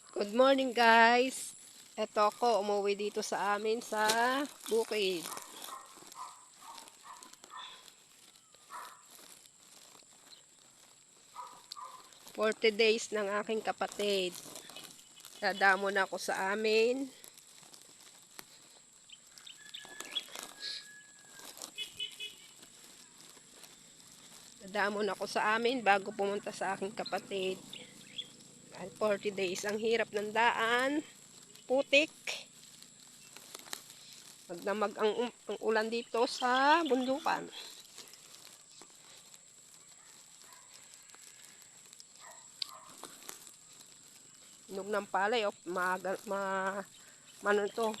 Good morning guys. Eto ako, umuwi dito sa amin sa bukid. Forty days ng aking kapatid. Dadamo na ako sa amin. Dadamo na ako sa amin bago pumunta sa aking kapatid. 40 days. Ang hirap ng daan. Putik. Magdamag ang ulan dito sa bundukan. Inog ng palay. Mano to.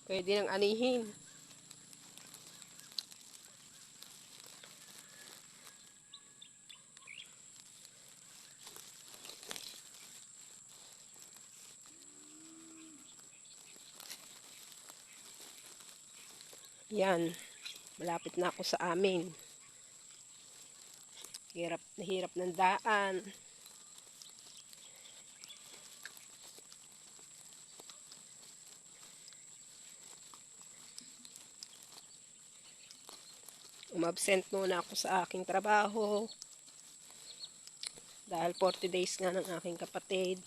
Pwede nang anihin. Yan. Malapit na ako sa amin. Hirap ng daan. Umabsent muna ako sa aking trabaho. Dahil 40 days nga ng aking kapatid.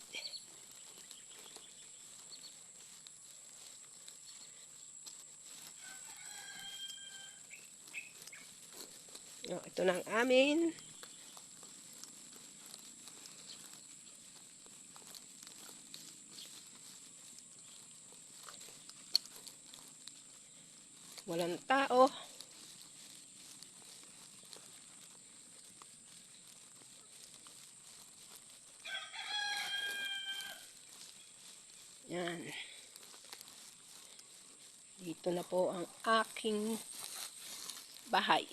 Ito na ang amin. Walang tao. Yan. Dito na po ang aking bahay.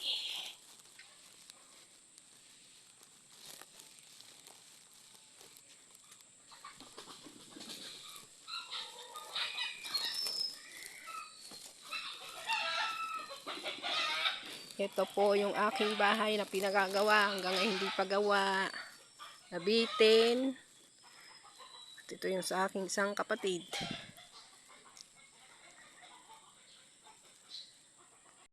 Ito po yung aking bahay na pinagagawa hanggang hindi pa gawa. Nabitin. At ito yung sa aking isang kapatid.